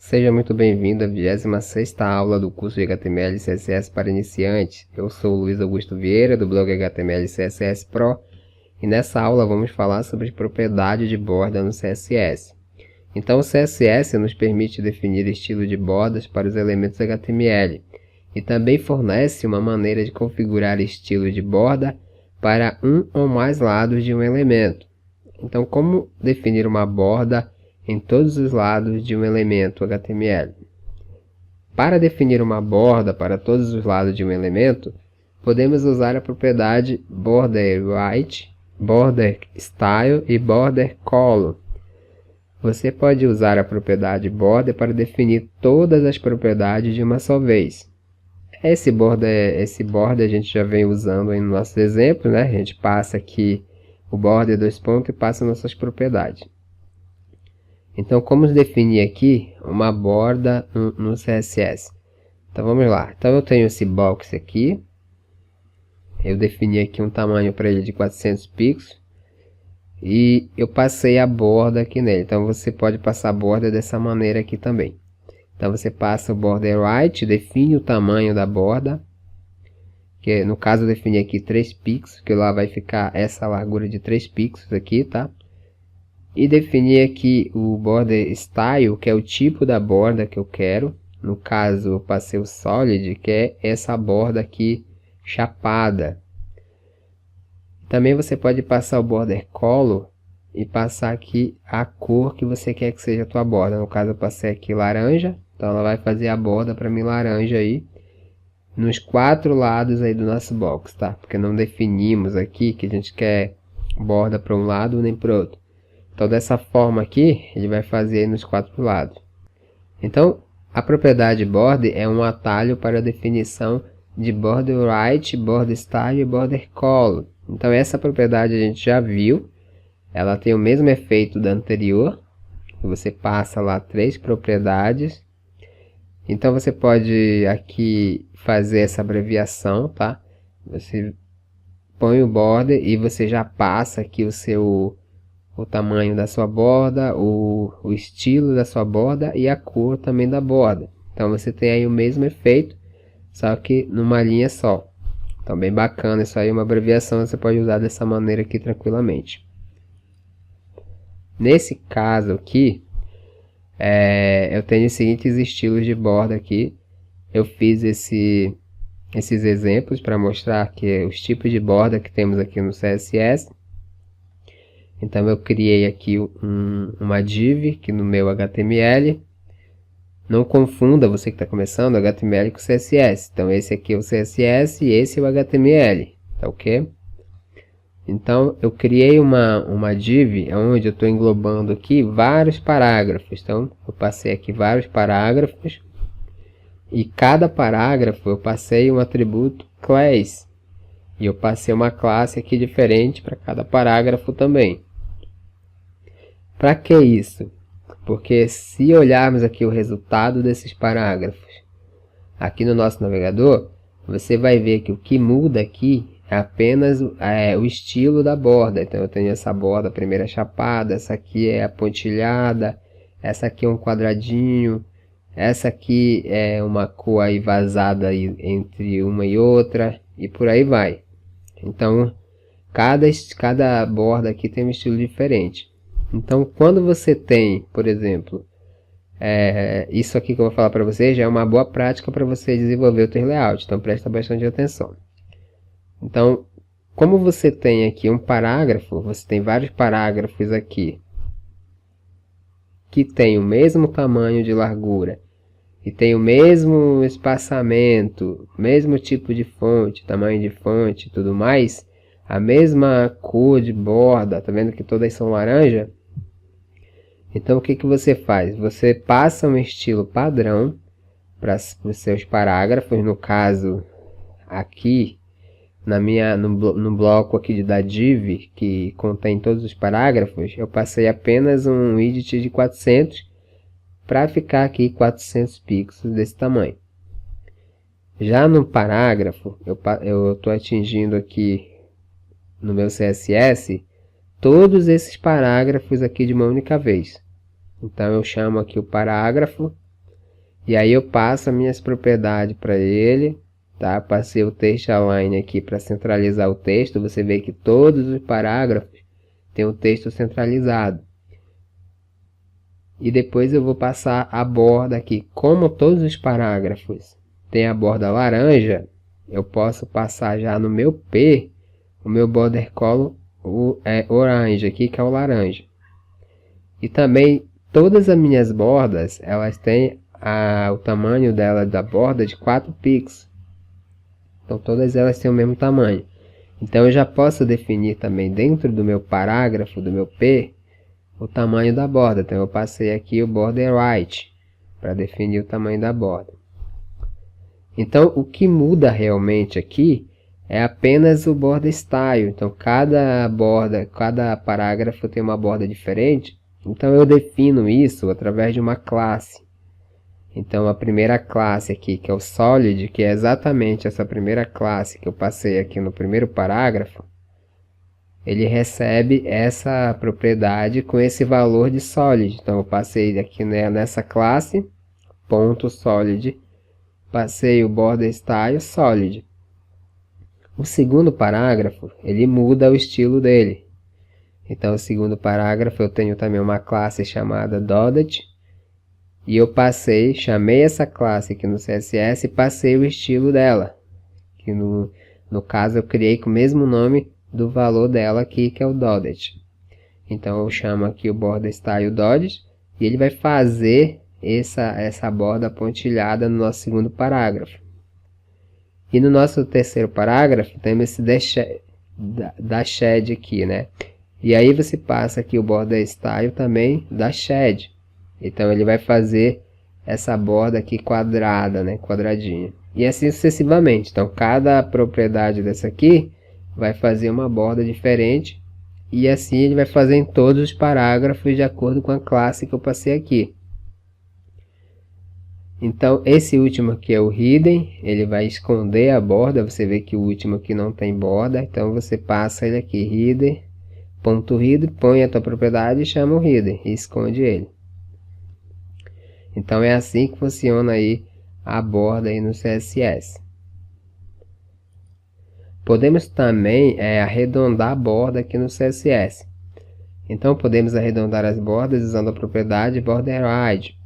Seja muito bem-vindo à 26ª aula do curso de HTML e CSS para iniciantes. Eu sou o Luiz Augusto Vieira, do blog HTML e CSS Pro, e nessa aula vamos falar sobre propriedade de borda no CSS. Então o CSS nos permite definir estilo de bordas para os elementos HTML, e também fornece uma maneira de configurar estilo de borda para um ou mais lados de um elemento. Então, como definir uma borda em todos os lados de um elemento HTML? Para definir uma borda para todos os lados de um elemento, podemos usar a propriedade borderWeight, borderStyle e borderColor. Você pode usar a propriedade border para definir todas as propriedades de uma só vez. Esse border a gente já vem usando aí no nosso exemplo, né? A gente passa aqui o border dois pontos e passa nossas propriedades. Então, como definir aqui uma borda no CSS? Então, vamos lá. Então, eu tenho esse box aqui. Eu defini aqui um tamanho para ele de 400 pixels. E eu passei a borda aqui nele. Então, você pode passar a borda dessa maneira aqui também. Então, você passa o borderWeight, define o tamanho da borda. Que no caso, eu defini aqui 3 pixels, que lá vai ficar essa largura de 3 pixels aqui, tá? E definir aqui o border style, que é o tipo da borda que eu quero. No caso, eu passei o solid, que é essa borda aqui chapada. Também você pode passar o border color e passar aqui a cor que você quer que seja a tua borda. No caso, eu passei aqui laranja, então ela vai fazer a borda para mim laranja aí nos 4 lados aí do nosso box, tá? Porque não definimos aqui que a gente quer borda para um lado nem para o outro. Então, dessa forma aqui, ele vai fazer nos 4 lados. Então, a propriedade border é um atalho para a definição de borderWeight, borderStyle e borderColor. Então, essa propriedade a gente já viu. Ela tem o mesmo efeito da anterior. Você passa lá 3 propriedades. Então, você pode aqui fazer essa abreviação, tá? Você põe o border e você já passa aqui o tamanho da sua borda, o estilo da sua borda e a cor também da borda. Então você tem aí o mesmo efeito, só que numa linha só. Então bem bacana, isso aí é uma abreviação, você pode usar dessa maneira aqui tranquilamente. Nesse caso aqui, eu tenho os seguintes estilos de borda aqui. Eu fiz esses exemplos para mostrar que os tipos de borda que temos aqui no CSS. Então eu criei aqui uma div aqui no meu HTML. Não confunda, você que está começando, HTML com CSS. Então esse aqui é o CSS e esse é o HTML, tá ok? Então eu criei uma div onde eu estou englobando aqui vários parágrafos. Então eu passei aqui vários parágrafos. E cada parágrafo eu passei um atributo class. E eu passei uma classe aqui diferente para cada parágrafo também. Para que isso? Porque se olharmos aqui o resultado desses parágrafos aqui no nosso navegador, você vai ver que o que muda aqui é apenas o estilo da borda. Então eu tenho essa borda primeira chapada, essa aqui é a pontilhada, essa aqui é um quadradinho, essa aqui é uma cor aí vazada aí entre uma e outra e por aí vai. Então cada borda aqui tem um estilo diferente. Então, quando você tem, por exemplo, isso aqui que eu vou falar para você já é uma boa prática para você desenvolver o teu layout. Então, presta bastante atenção. Então, como você tem aqui um parágrafo, você tem vários parágrafos aqui que tem o mesmo tamanho de largura e tem o mesmo espaçamento, mesmo tipo de fonte, tamanho de fonte e tudo mais, a mesma cor de borda, tá vendo que todas são laranja? Então o que você faz? Você passa um estilo padrão para os seus parágrafos. No caso aqui no bloco aqui da div que contém todos os parágrafos, eu passei apenas um widget de 400 para ficar aqui 400 pixels desse tamanho. Já no parágrafo eu estou atingindo aqui no meu CSS todos esses parágrafos aqui de uma única vez. Então eu chamo aqui o parágrafo E aí eu passo as minhas propriedades para ele, tá? Passei o text align aqui para centralizar o texto. Você vê que todos os parágrafos têm o texto centralizado. E depois eu vou passar a borda aqui. Como todos os parágrafos têm a borda laranja, eu posso passar já no meu P, o meu border color orange aqui, que é o laranja. E também todas as minhas bordas, elas têm o tamanho dela da borda de 4 pixels. Então todas elas têm o mesmo tamanho. Então eu já posso definir também dentro do meu parágrafo, do meu P, o tamanho da borda. Então eu passei aqui o border right para definir o tamanho da borda. Então o que muda realmente aqui é apenas o border style. Então cada borda, cada parágrafo tem uma borda diferente. Então eu defino isso através de uma classe. Então a primeira classe aqui, que é o solid, que é exatamente essa primeira classe que eu passei aqui no primeiro parágrafo, ele recebe essa propriedade com esse valor de solid. Então eu passei aqui nessa classe, ponto solid, passei o border style solid. O segundo parágrafo, ele muda o estilo dele. Então o segundo parágrafo eu tenho também uma classe chamada dotted, e eu chamei essa classe aqui no CSS e passei o estilo dela, que no caso eu criei com o mesmo nome do valor dela aqui, que é o dotted. Então eu chamo aqui o border style dotted, e ele vai fazer essa borda pontilhada no nosso segundo parágrafo. E no nosso terceiro parágrafo temos esse dashed aqui, né? E aí você passa aqui o border style também dashed. Então ele vai fazer essa borda aqui quadrada, né? Quadradinha. E assim sucessivamente. Então cada propriedade dessa aqui vai fazer uma borda diferente. E assim ele vai fazer em todos os parágrafos de acordo com a classe que eu passei aqui. Então esse último aqui é o hidden. Ele vai esconder a borda. Você vê que o último aqui não tem borda. Então você passa ele aqui, hidden, ponto hidden, põe a tua propriedade e chama o hidden. E esconde ele. Então é assim que funciona aí a borda aí no CSS. Podemos também arredondar a borda aqui no CSS. Então podemos arredondar as bordas usando a propriedade border radius.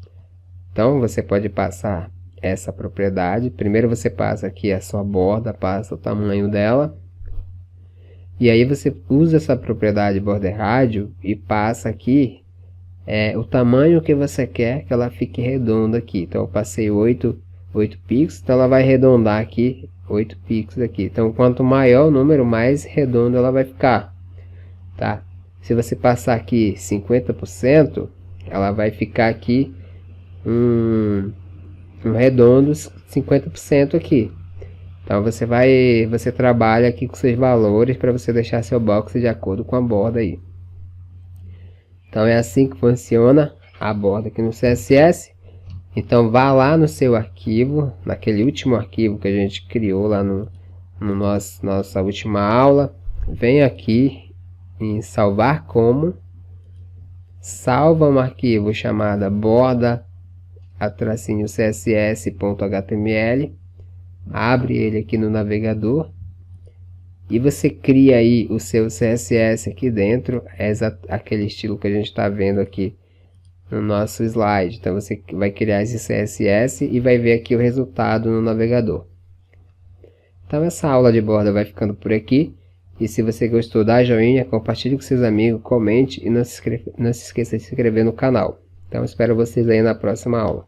Então você pode passar essa propriedade. Primeiro você passa aqui a sua borda, passa o tamanho dela. E aí você usa essa propriedade border radius e passa aqui o tamanho que você quer que ela fique redonda aqui. Então eu passei 8 pixels, então ela vai arredondar aqui 8 pixels aqui. Então quanto maior o número, mais redondo ela vai ficar, tá? Se você passar aqui 50%, ela vai ficar aqui um redondo 50% aqui. Então você trabalha aqui com seus valores para você deixar seu box de acordo com a borda aí. Então é assim que funciona a borda aqui no CSS. Então vá lá no seu arquivo, naquele último arquivo que a gente criou lá no nossa última aula. Vem aqui em salvar como, salva um arquivo chamado borda-css.html, abre ele aqui no navegador. E você cria aí o seu CSS aqui dentro, aquele estilo que a gente está vendo aqui no nosso slide. Então você vai criar esse CSS e vai ver aqui o resultado no navegador. Então essa aula de borda vai ficando por aqui. E se você gostou, dá joinha, compartilhe com seus amigos, comente e não se esqueça de se inscrever no canal. Então espero vocês aí na próxima aula.